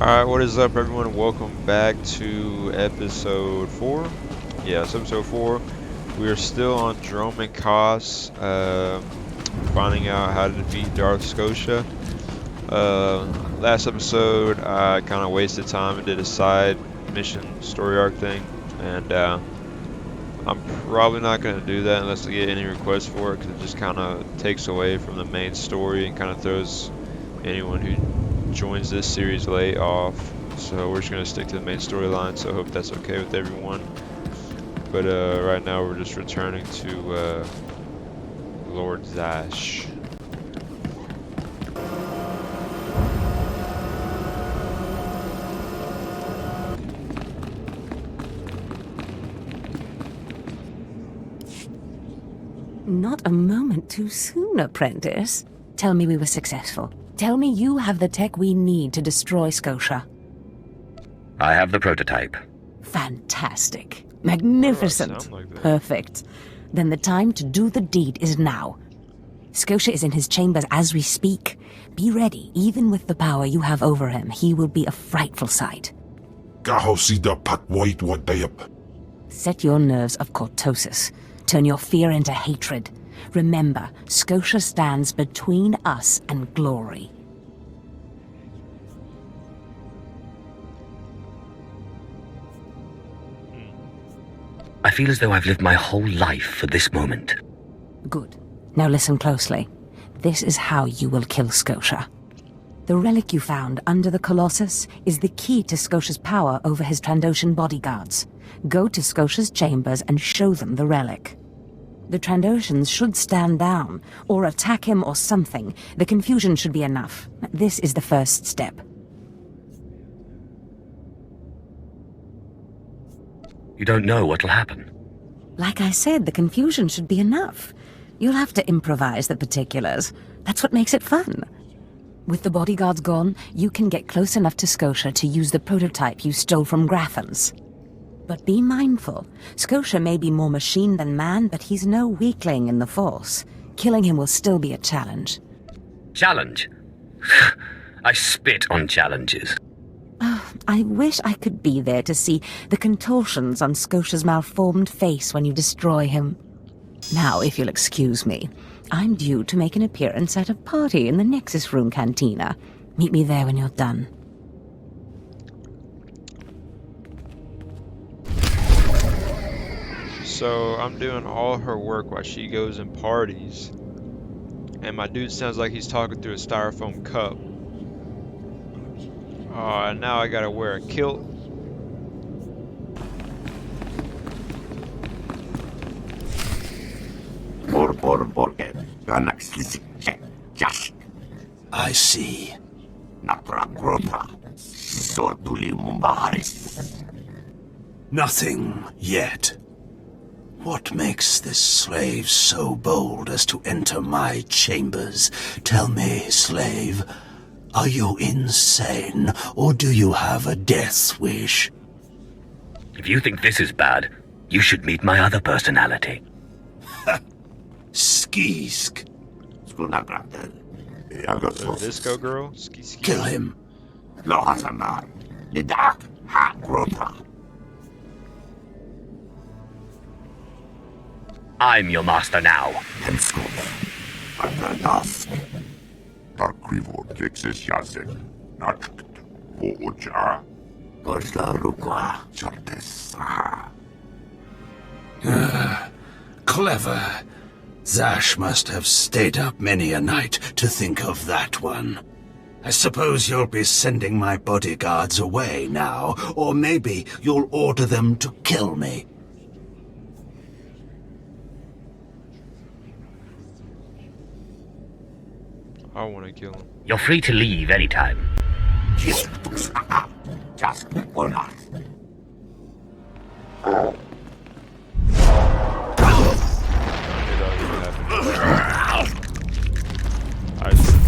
Alright, what is up everyone? Welcome back to episode 4. Yeah, it's episode 4. We are still on Drome and Kos, finding out how to defeat Darth Skotia. Last episode I kind of wasted time and did a side mission story arc thing, and I'm probably not going to do that unless I get any requests for it, because it just kind of takes away from the main story and kind of throws anyone who joins this series late off. So we're just going to stick to the main storyline, so I hope that's okay with everyone. But right now we're just returning to Lord Zash. Not a moment too soon, apprentice. Tell me we were successful. Tell me you have the tech we need to destroy Skotia. I have the prototype. Fantastic. Magnificent. Like that. Perfect. Then the time to do the deed is now. Skotia is in his chambers as we speak. Be ready. Even with the power you have over him, he will be a frightful sight. Set your nerves of cortosis. Turn your fear into hatred. Remember, Skotia stands between us and glory. I feel as though I've lived my whole life for this moment. Good. Now listen closely. This is how you will kill Skotia. The relic you found under the Colossus is the key to Scotia's power over his Trandoshan bodyguards. Go to Scotia's chambers and show them the relic. The Trandoshans should stand down, or attack him or something. The confusion should be enough. This is the first step. You don't know what'll happen. Like I said, the confusion should be enough. You'll have to improvise the particulars. That's what makes it fun. With the bodyguards gone, you can get close enough to Skotia to use the prototype you stole from Graffens. But be mindful. Skotia may be more machine than man, but he's no weakling in the Force. Killing him will still be a challenge. Challenge? I spit on challenges. Oh, I wish I could be there to see the contortions on Scotia's malformed face when you destroy him. Now, if you'll excuse me, I'm due to make an appearance at a party in the Nexus Room Cantina. Meet me there when you're done. So I'm doing all her work while she goes and parties, and my dude sounds like he's talking through a styrofoam cup. And now I gotta wear a kilt. I see. Nothing yet. What makes this slave so bold as to enter my chambers? Tell me, slave, are you insane, or do you have a death wish? If you think this is bad, you should meet my other personality. Skisk. The disco girl? Ski ski. Kill him. I'm your master now. Clever. Zash must have stayed up many a night to think of that one. I suppose you'll be sending my bodyguards away now, or maybe you'll order them to kill me. I wanna kill him. You're free to leave anytime. I shouldn't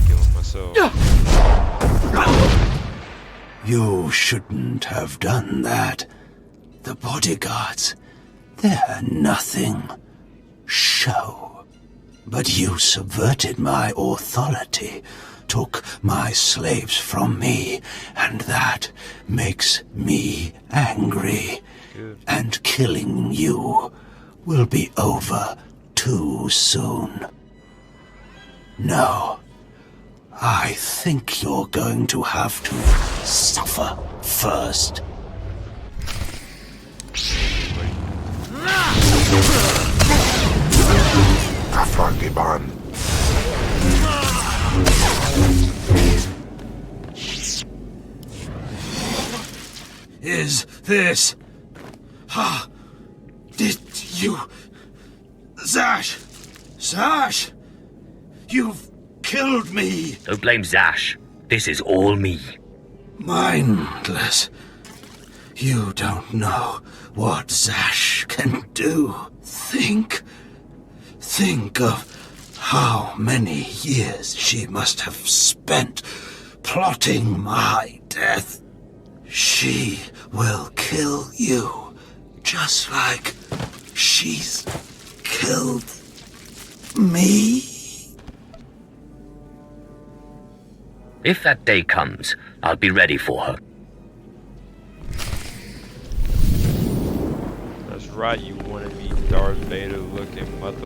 kill him myself. You shouldn't have done that. The bodyguards, they're nothing. Show. But you subverted my authority. took my slaves from me, and that makes me angry. Good. And killing you will be over too soon. No, I think you're going to have to suffer first. Afrangiban. Is this... Did you... Zash! Zash! You've killed me! Don't blame Zash. This is all me. Mindless. You don't know what Zash can do. Think of how many years she must have spent plotting my death. She will kill you just like she's killed me. If that day comes, I'll be ready for her. That's right, you wanted me Darth Vader looking mother.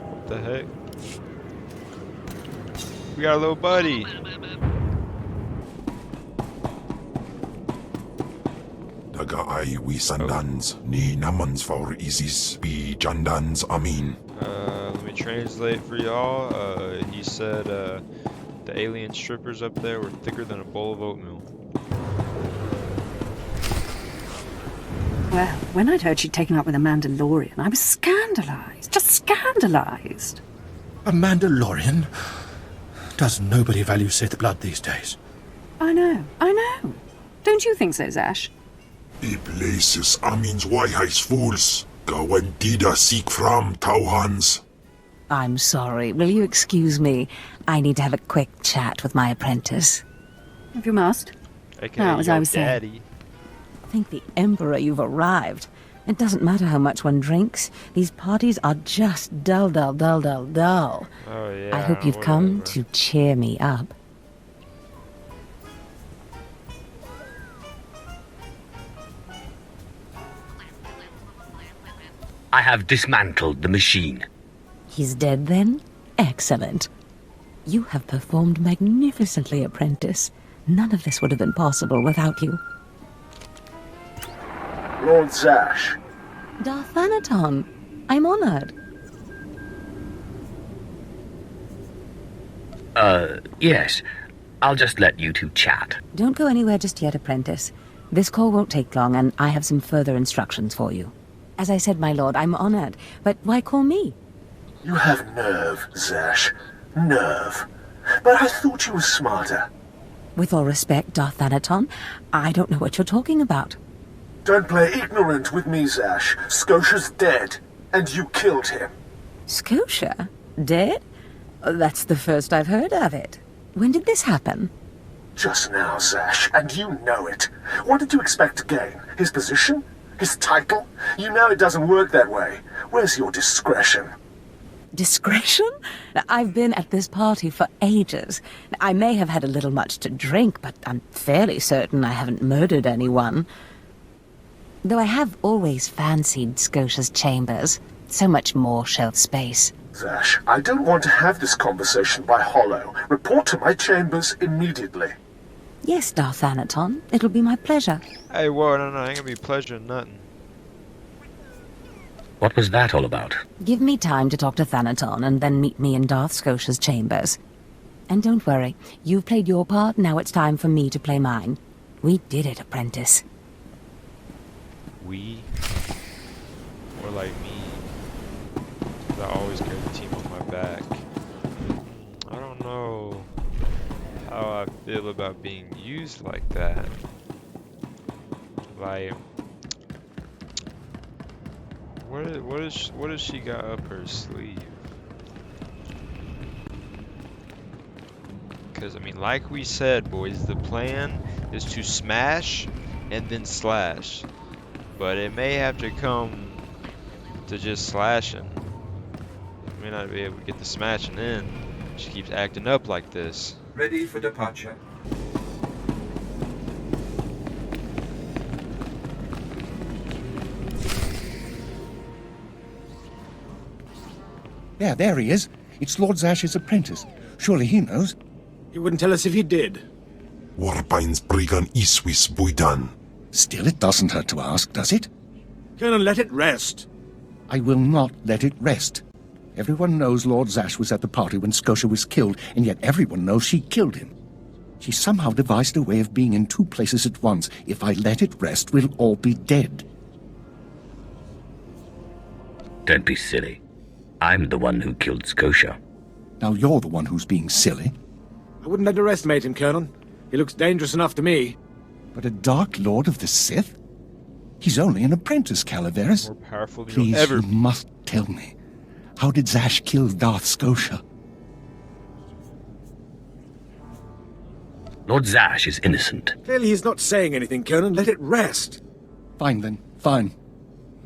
What the heck? We got a little buddy. Daga ay wisandans ni namans for Isis be jandans amin. Let me translate for y'all. He said the alien strippers up there were thicker than a bowl of oatmeal. Well, when I'd heard she'd taken up with a Mandalorian, I was scandalized. Just scandalized. A Mandalorian? Does nobody value Sith blood these days? I know. Don't you think so, Zash? I places amins wajhais fools. Gawantida seek from Tauhans. I'm sorry. Will you excuse me? I need to have a quick chat with my apprentice. If you must. AKA Now, as your I was saying. daddy. Thank the Emperor you've arrived. It doesn't matter how much one drinks. These parties are just dull. Oh yeah. I hope you've come whatever. to cheer me up. I have dismantled the machine. He's dead then? Excellent. You have performed magnificently, apprentice. None of this would have been possible without you. Lord Zash. Darth Anaton, I'm honored. Yes. I'll just let you two chat. Don't go anywhere just yet, apprentice. This call won't take long, and I have some further instructions for you. As I said, my lord, I'm honored, but why call me? You have nerve, Zash. Nerve. But I thought you were smarter. With all respect, Darth Anaton, I don't know what you're talking about. Don't play ignorant with me, Zash. Scotia's dead, and you killed him. Scotia? Dead? That's the first I've heard of it. When did this happen? Just now, Zash, and you know it. What did you expect to gain? His position? His title? You know it doesn't work that way. Where's your discretion? Discretion? I've been at this party for ages. I may have had a little much to drink, but I'm fairly certain I haven't murdered anyone. Though I have always fancied Scotia's chambers. So much more shelf space. Zash, I don't want to have this conversation by hollow. Report to my chambers immediately. Yes, Darth Anaton. It'll be my pleasure. Hey, whoa, no, ain't gonna be pleasure nothing. What was that all about? Give me time to talk to Thanaton, and then meet me in Darth Scotia's chambers. And don't worry, you've played your part, now it's time for me to play mine. We did it, apprentice. We? Or like me? 'Cause I always carry the team on my back. I don't know how I feel about being used like that. Like, what has she got up her sleeve? Because I mean, like we said, boys, the plan is to smash and then slash, but it may have to come to just slashing. I may not be able to get the smashing in. She keeps acting up like this. Ready for departure. There he is. It's Lord Zash's apprentice. Surely he knows. He wouldn't tell us if he did. Warpain's Brigan Iswis Buidan. Still, it doesn't hurt to ask, does it? Colonel, let it rest. I will not let it rest. Everyone knows Lord Zash was at the party when Scotia was killed, and yet everyone knows she killed him. She somehow devised a way of being in two places at once. If I let it rest, we'll all be dead. Don't be silly. I'm the one who killed Scotia. Now you're the one who's being silly. I wouldn't underestimate him, Colonel. He looks dangerous enough to me. But a Dark Lord of the Sith? He's only an apprentice, Calaveras. More powerful than Please, you'll ever you be. must tell me. How did Zash kill Darth Skotia? Lord Zash is innocent. Clearly he's not saying anything, Colonel. Let it rest. Fine then, fine.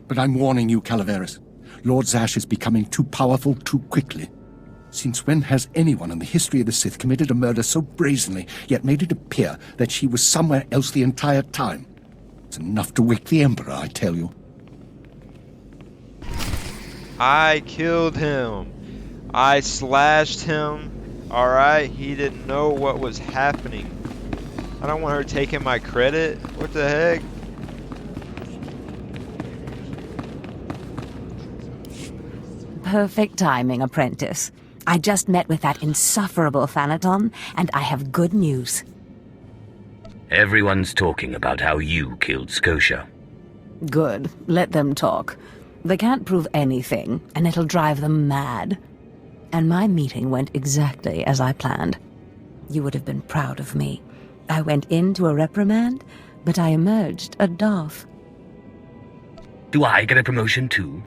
But I'm warning you, Calaveras. Lord Zash is becoming too powerful too quickly. Since when has anyone in the history of the Sith committed a murder so brazenly, yet made it appear that she was somewhere else the entire time? It's enough to wake the Emperor, I tell you. I killed him. I slashed him. Alright, he didn't know what was happening. I don't want her taking my credit. What the heck? Perfect timing, apprentice. I just met with that insufferable Thanaton, and I have good news. Everyone's talking about how you killed Scotia. Good. Let them talk. They can't prove anything, and it'll drive them mad. And my meeting went exactly as I planned. You would have been proud of me. I went into a reprimand, but I emerged a Darth. Do I get a promotion too?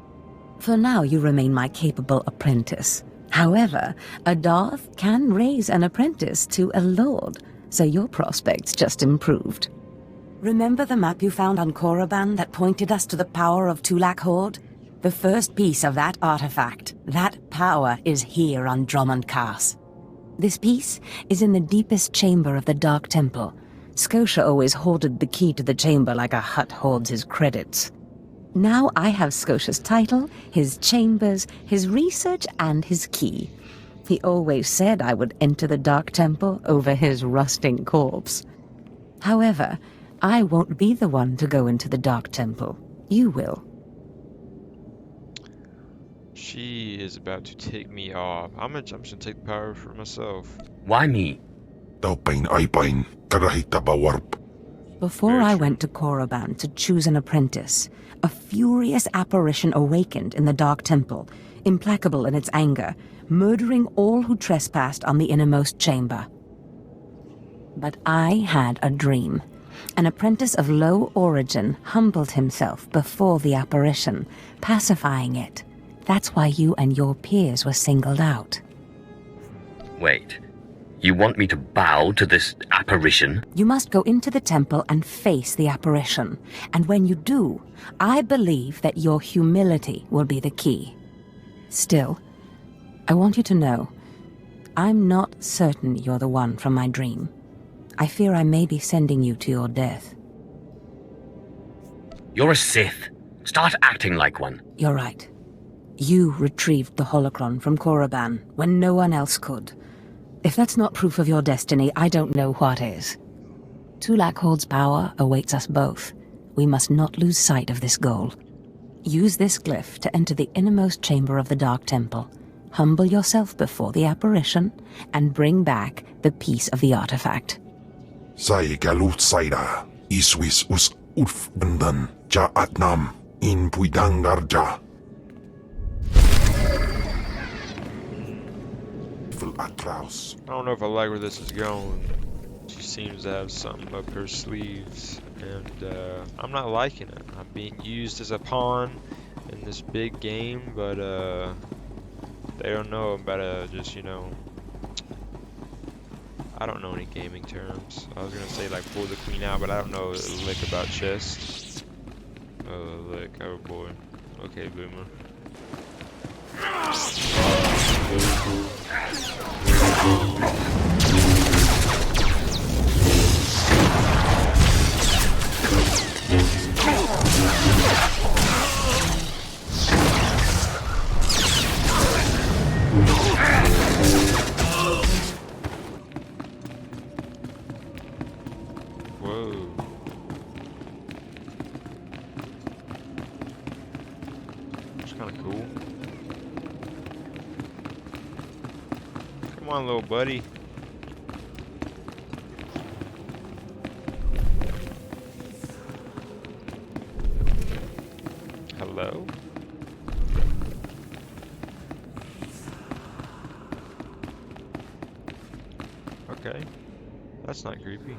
For now, you remain my capable apprentice. However, a Darth can raise an apprentice to a lord, so your prospects just improved. Remember the map you found on Korriban that pointed us to the power of Tulak Horde? The first piece of that artifact, that power, is here on Drummond Cass. This piece is in the deepest chamber of the Dark Temple. Scotia always hoarded the key to the chamber like a Hutt hoards his credits. Now I have Scotia's title, his chambers, his research, and his key. He always said I would enter the Dark Temple over his rusting corpse. However, I won't be the one to go into the Dark Temple. You will. She is about to take me off. I'm just gonna take the power for myself. Why me? Taupain Aipain, Karahita Bawarp. Before I went to Korriban to choose an apprentice, a furious apparition awakened in the Dark Temple, implacable in its anger, murdering all who trespassed on the innermost chamber. But I had a dream. An apprentice of low origin humbled himself before the apparition, pacifying it. That's why you and your peers were singled out. Wait. You want me to bow to this apparition? You must go into the temple and face the apparition. And when you do, I believe that your humility will be the key. Still, I want you to know, I'm not certain you're the one from my dream. I fear I may be sending you to your death. You're a Sith. Start acting like one. You're right. You retrieved the holocron from Korriban when no one else could. If that's not proof of your destiny, I don't know what is. Tulak Horde's power awaits us both. We must not lose sight of this goal. Use this glyph to enter the innermost chamber of the Dark Temple. Humble yourself before the apparition, and bring back the piece of the artifact. Sai Galut Saida, Iswis Us Urf Bandan, Ja Atnam, In Puidangarja. Atlaus. I don't know if I like where this is going. She seems to have something up her sleeves, and I'm not liking it. I'm being used as a pawn in this big game, but they don't know about just, you know, I don't know any gaming terms. I was gonna say like pull the queen out, but I don't know a lick about chess. Oh lick, oh boy. Okay, boomer. Whoa. That's kind of cool. Come on, little buddy. Hello? Okay. That's not creepy.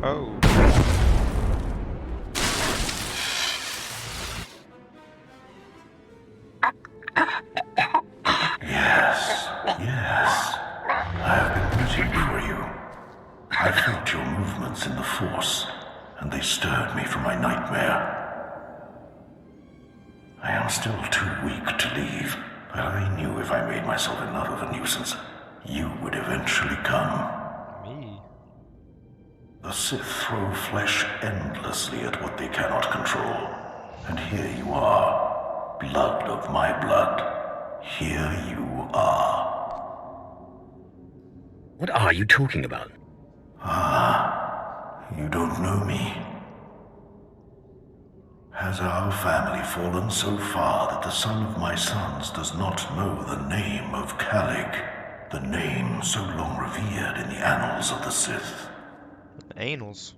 Oh. Yes. I have been waiting for you. I felt your movements in the Force, and they stirred me from my nightmare. I am still too weak to leave, but I knew if I made myself enough of a nuisance, you would eventually come. Me? The Sith throw flesh endlessly at what they cannot control. And here you are, blood of my blood. Here you are. What are you talking about? Ah, you don't know me. Has our family fallen so far that the son of my sons does not know the name of Calig, the name so long revered in the annals of the Sith? Anals.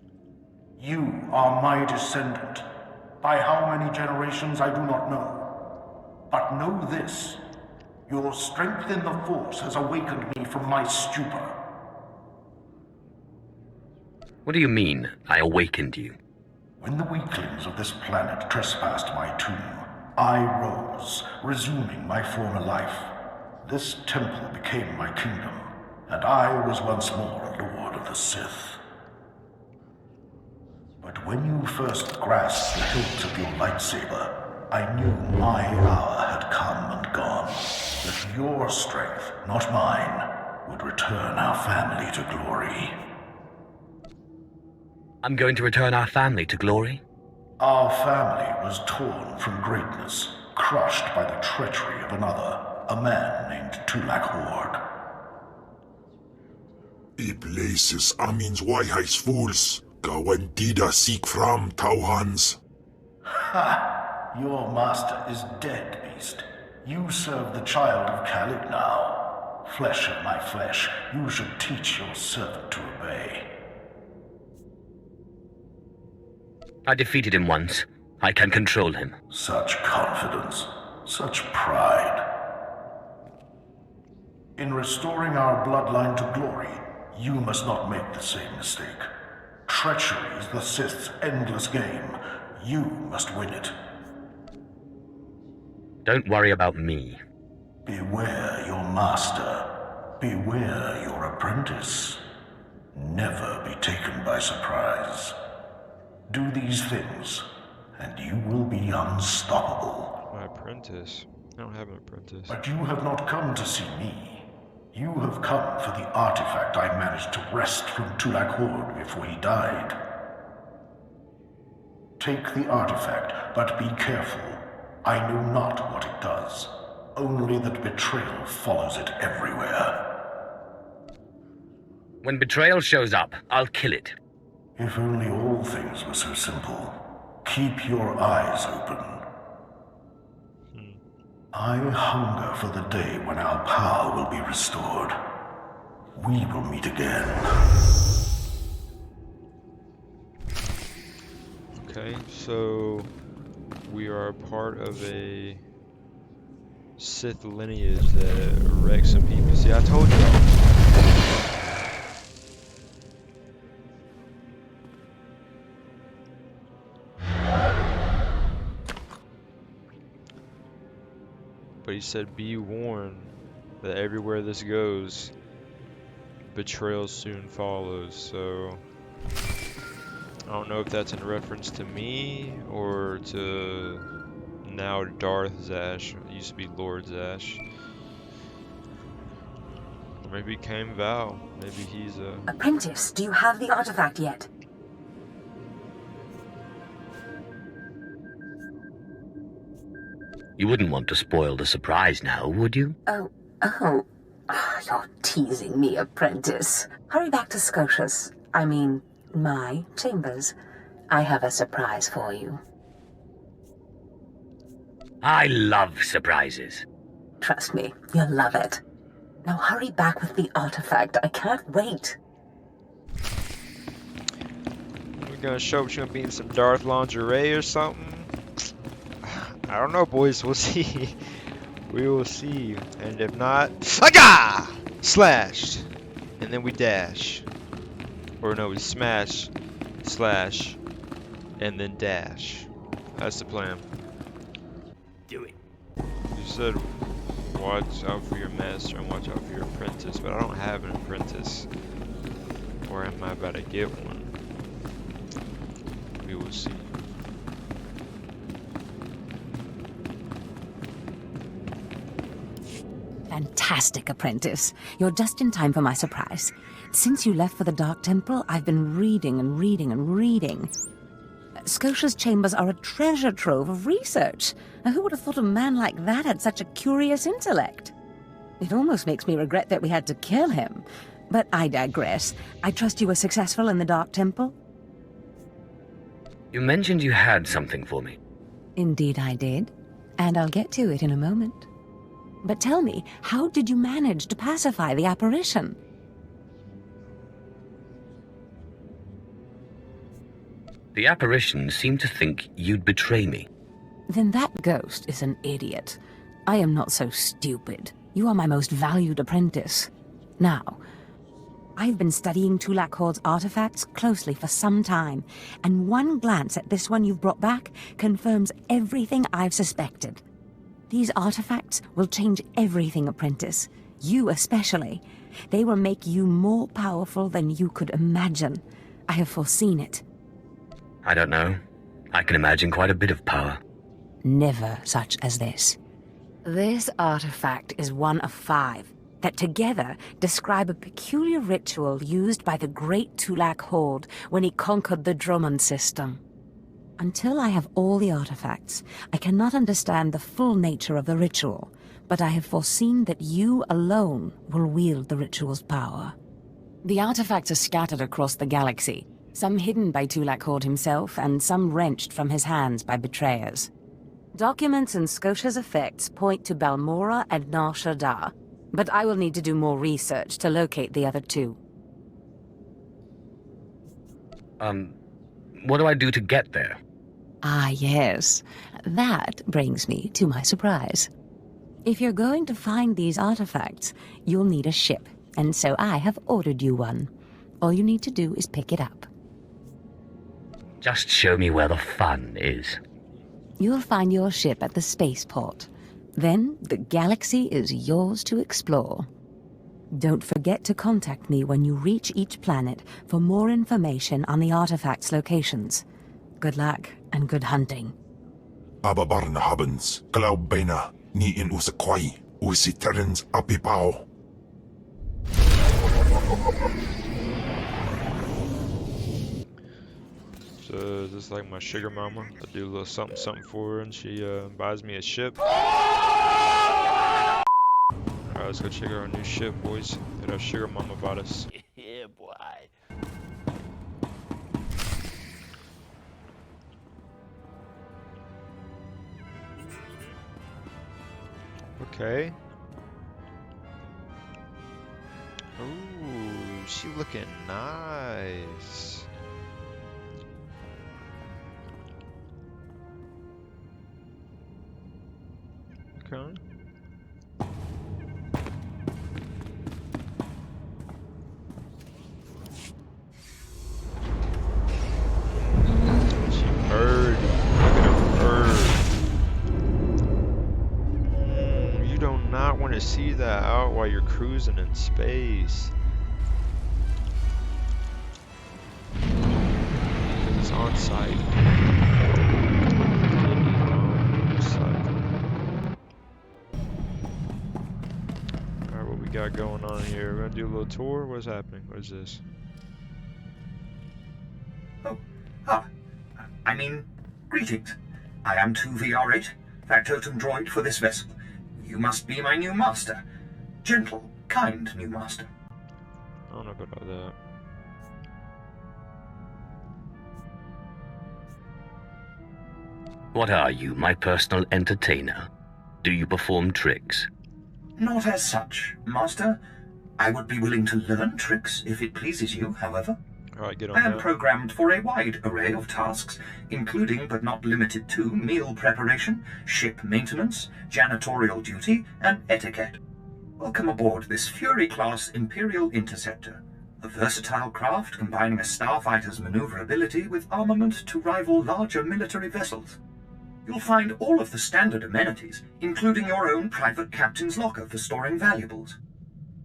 You are my descendant. By how many generations I do not know. But know this. Your strength in the Force has awakened me from my stupor. What do you mean, I awakened you? When the weaklings of this planet trespassed my tomb, I rose, resuming my former life. This temple became my kingdom, and I was once more a lord of the Sith. But when you first grasped the hilt of your lightsaber, I knew my hour had come and gone. That your strength, not mine, would return our family to glory. I'm going to return our family to glory? Our family was torn from greatness, crushed by the treachery of another, a man named Pt.4. I places amins wajhais fools, gawantida seek from Tauhans. Ha! Your master is dead, beast. You serve the child of Calig now. Flesh of my flesh, you should teach your servant to obey. I defeated him once. I can control him. Such confidence, such pride. In restoring our bloodline to glory, you must not make the same mistake. Treachery is the Sith's endless game. You must win it. Don't worry about me. Beware your master. Beware your apprentice. Never be taken by surprise. Do these things, and you will be unstoppable. My apprentice. I don't have an apprentice. But you have not come to see me. You have come for the artifact I managed to wrest from Pt.4 before he died. Take the artifact, but be careful. I know not what it does. Only that betrayal follows it everywhere. When betrayal shows up, I'll kill it. If only all things were so simple. Keep your eyes open. I hunger for the day when our power will be restored. We will meet again. Okay, so we are part of a Sith lineage that wrecks some people. See, I told y'all. but he said, be warned that everywhere this goes, betrayal soon follows. So I don't know if that's in reference to me or to now Darth Zash. It used to be Lord Zash. Or maybe it came Val. Maybe he's a... Apprentice, do you have the artifact yet? You wouldn't want to spoil the surprise now, would you? Oh. You're teasing me, Apprentice. Hurry back to Scotia's. I mean, my chambers. I have a surprise for you. I love surprises. Trust me, you'll love it. Now hurry back with the artifact. I can't wait. We're gonna show up, you're gonna be in some Darth lingerie or something. I don't know, boys. We'll see. We will see. And if not, aga! Slashed. And then we dash. Or no, we smash, slash, and then dash. That's the plan. Do it. You said watch out for your master and watch out for your apprentice, but I don't have an apprentice. Or am I about to get one? We will see. Fantastic, Apprentice. You're just in time for my surprise. Since you left for the Dark Temple, I've been reading and reading and reading. Scotia's chambers are a treasure trove of research. Now, who would have thought a man like that had such a curious intellect? It almost makes me regret that we had to kill him. But I digress. I trust you were successful in the Dark Temple? You mentioned you had something for me. Indeed I did. And I'll get to it in a moment. But tell me, how did you manage to pacify the apparition? The apparition seemed to think you'd betray me. Then that ghost is an idiot. I am not so stupid. You are my most valued apprentice. Now, I've been studying Tulak Horde's artifacts closely for some time, and one glance at this one you've brought back confirms everything I've suspected. These artifacts will change everything, Apprentice. You especially. They will make you more powerful than you could imagine. I have foreseen it. I don't know. I can imagine quite a bit of power. Never such as this. This artifact is one of 5 that together describe a peculiar ritual used by the great Tulak Horde when he conquered the Drummond system. Until I have all the artifacts, I cannot understand the full nature of the ritual, but I have foreseen that you alone will wield the ritual's power. The artifacts are scattered across the galaxy, some hidden by Tulak Horde himself, and some wrenched from his hands by betrayers. Documents and Scotia's effects point to Balmora and Nar Shaddaa, but I will need to do more research to locate the other 2. What do I do to get there? Ah, yes. That brings me to my surprise. If you're going to find these artifacts, you'll need a ship, and so I have ordered you one. All you need to do is pick it up. Just show me where the fun is. You'll find your ship at the spaceport. Then the galaxy is yours to explore. Don't forget to contact me when you reach each planet for more information on the artifacts' locations. Good luck and good hunting. Ababarna habens, Glaubena, ni in usakwai, usiterens apipao. So is this like my sugar mama? I do a little something something for her and she buys me a ship. Alright, let's go check out our new ship, boys, that our sugar mama bought us. Yeah, boy. Okay. Ooh, she looking nice. Okay. She birdie. Look at her bird. see that out while you're cruising in space. Because it's on site. Alright, what we got going on here? We're gonna do a little tour. What's happening? What is this? Greetings. I am 2VR8, factotum droid for this vessel. You must be my new master. Gentle, kind new master. I don't know about that. What are you, my personal entertainer? Do you perform tricks? Not as such, master. I would be willing to learn tricks if it pleases you, however. Alright, get on I am that. programmed for a wide array of tasks, including but not limited to meal preparation, ship maintenance, janitorial duty, and etiquette. Welcome aboard this Fury-class Imperial Interceptor, a versatile craft combining a starfighter's maneuverability with armament to rival larger military vessels. You'll find all of the standard amenities, including your own private captain's locker for storing valuables.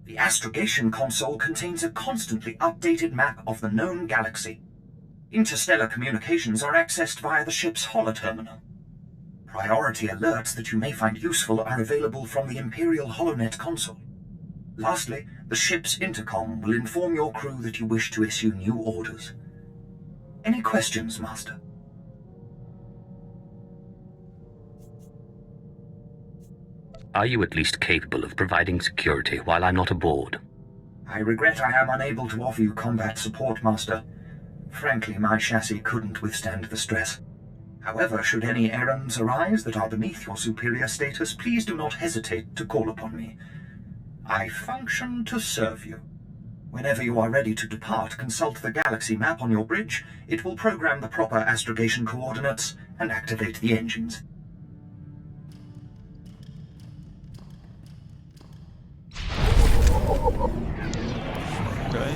The astrogation console contains a constantly updated map of the known galaxy. Interstellar communications are accessed via the ship's holoterminal. Priority alerts that you may find useful are available from the Imperial HoloNet console. Lastly, the ship's intercom will inform your crew that you wish to issue new orders. Any questions, Master? Are you at least capable of providing security while I'm not aboard? I regret I am unable to offer you combat support, Master. Frankly, my chassis couldn't withstand the stress. However, should any errands arise that are beneath your superior status, please do not hesitate to call upon me. I function to serve you. Whenever you are ready to depart, consult the galaxy map on your bridge. It will program the proper astrogation coordinates and activate the engines. Okay.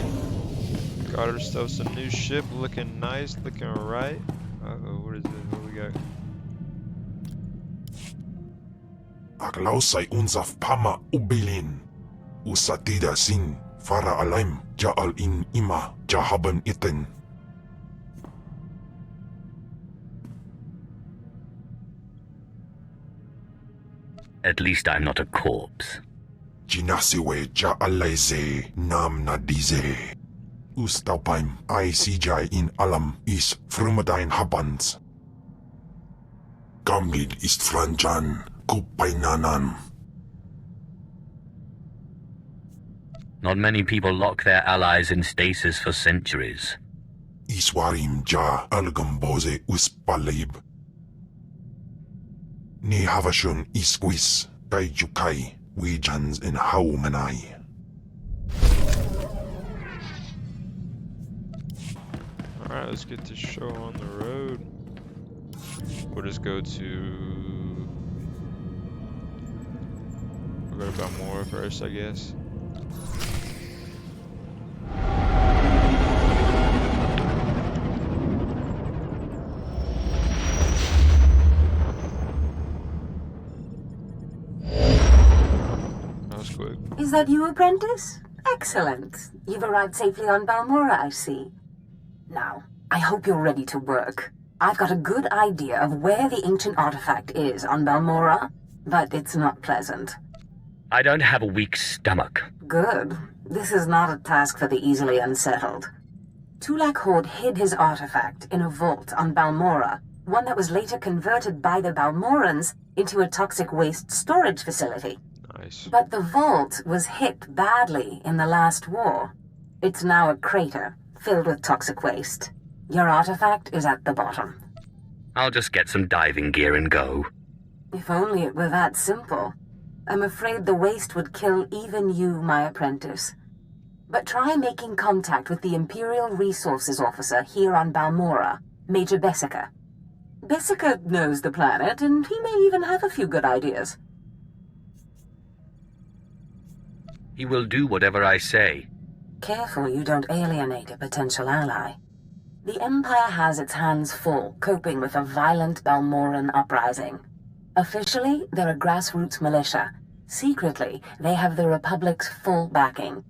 Got ourselves a new ship, looking nice, looking right. Uh-oh, what is it? What we got? Aglausay unsaf pama ubilin. Usatida sin fara alaim jaal in ima jahaban iten. At least I'm not a corpse. Jinasiwe jaalaize nam nadize. Ustaupaim ICJ in alam is frumadine habans. Gamlid ist franjan kupainanan. Not many people lock their allies in stasis for centuries. Iswarim ja algamboze uspalib. Ni havashun isquis kaijukai wijans in haumanai. Alright, let's get this show on the road. We'll just go to... We'll go to Balmora first, I guess. That was quick. Is that you, apprentice? Excellent. You've arrived safely on Balmora, I see. Now, I hope you're ready to work. I've got a good idea of where the ancient artifact is on Balmora, but it's not pleasant. I don't have a weak stomach. Good. This is not a task for the easily unsettled. Tulak Horde hid his artifact in a vault on Balmora, one that was later converted by the Balmorans into a toxic waste storage facility. Nice. But the vault was hit badly in the last war. It's now a crater, filled with toxic waste. Your artifact is at the bottom. I'll just get some diving gear and go. If only it were that simple. I'm afraid the waste would kill even you, my apprentice. But try making contact with the Imperial Resources Officer here on Balmora, Major Bessica. Bessica knows the planet, and he may even have a few good ideas. He will do whatever I say. Careful you don't alienate a potential ally. The Empire has its hands full, coping with a violent Balmoran uprising. Officially, they're a grassroots militia, Secretly, they have the Republic's full backing.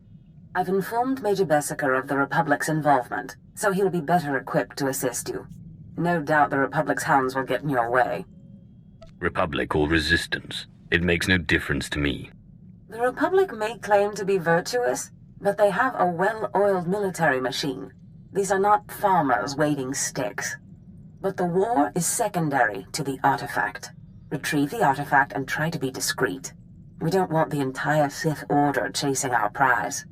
I've informed Major Bessiker of the Republic's involvement, so he'll be better equipped to assist you. No doubt the Republic's hounds will get in your way. Republic or resistance, it makes no difference to me. The Republic may claim to be virtuous, but they have a well-oiled military machine. These are not farmers waving sticks. But the war is secondary to the artifact. Retrieve the artifact and try to be discreet. We don't want the entire Sith Order chasing our prize.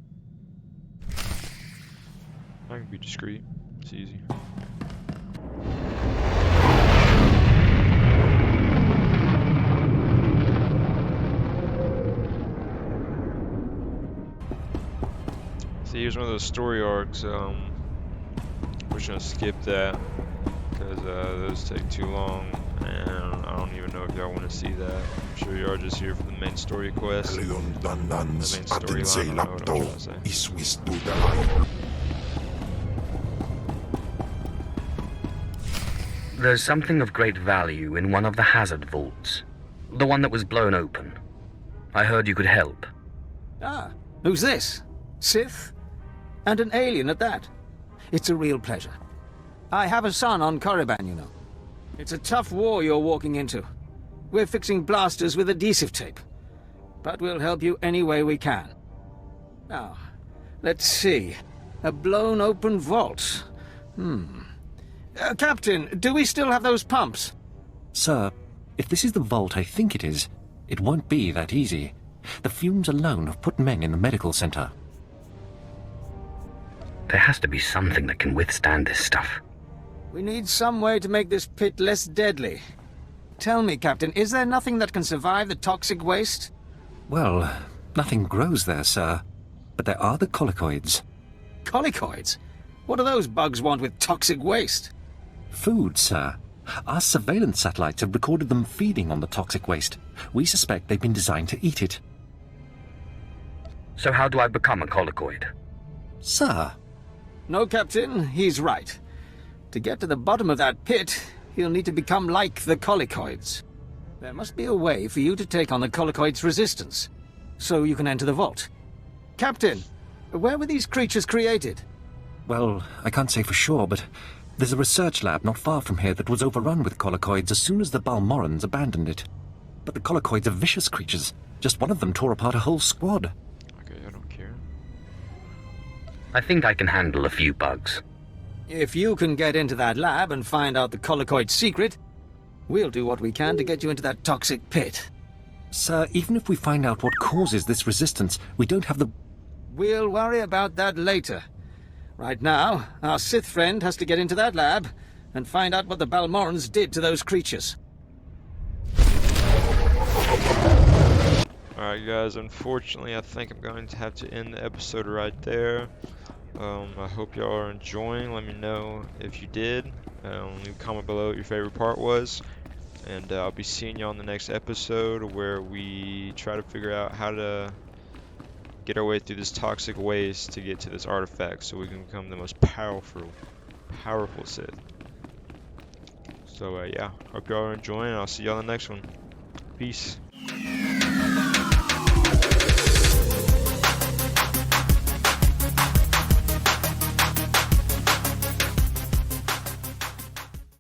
I can be discreet. It's easy. See, here's one of those story arcs. We're just gonna skip that because those take too long, and I don't even know if y'all want to see that. I'm sure you are just here for the main story quest. The main storyline. I don't know what I'm trying to say. There's something of great value in one of the hazard vaults. The one that was blown open. I heard you could help. Ah, who's this? Sith? And an alien at that. It's a real pleasure. I have a son on Korriban, you know. It's a tough war you're walking into. We're fixing blasters with adhesive tape. But we'll help you any way we can. Now, let's see. A blown open vault. Captain, do we still have those pumps? Sir, if this is the vault I think it is, it won't be that easy. The fumes alone have put men in the medical center. There has to be something that can withstand this stuff. We need some way to make this pit less deadly. Tell me, Captain, is there nothing that can survive the toxic waste? Well, nothing grows there, sir. But there are the colicoids. Colicoids? What do those bugs want with toxic waste? Food, sir. Our surveillance satellites have recorded them feeding on the toxic waste. We suspect they've been designed to eat it. So how do I become a colicoid? Sir. No, Captain, he's right. To get to the bottom of that pit, he'll need to become like the colicoids. There must be a way for you to take on the colicoids' resistance, so you can enter the vault. Captain, where were these creatures created? Well, I can't say for sure, but there's a research lab not far from here that was overrun with colicoids as soon as the Balmorans abandoned it. But the colicoids are vicious creatures. Just one of them tore apart a whole squad. Okay, I don't care. I think I can handle a few bugs. If you can get into that lab and find out the colicoid secret, we'll do what we can to get you into that toxic pit. Sir, even if we find out what causes this resistance, we don't have the... We'll worry about that later. Right now, our Sith friend has to get into that lab and find out what the Balmorans did to those creatures. Alright guys, unfortunately I think I'm going to have to end the episode right there. I hope y'all are enjoying. Let me know if you did. Leave a comment below what your favorite part was. And I'll be seeing y'all in the next episode where we try to figure out how to get our way through this toxic waste to get to this artifact so we can become the most powerful Sith. So yeah, hope y'all are enjoying. I'll see y'all in the next one. Peace.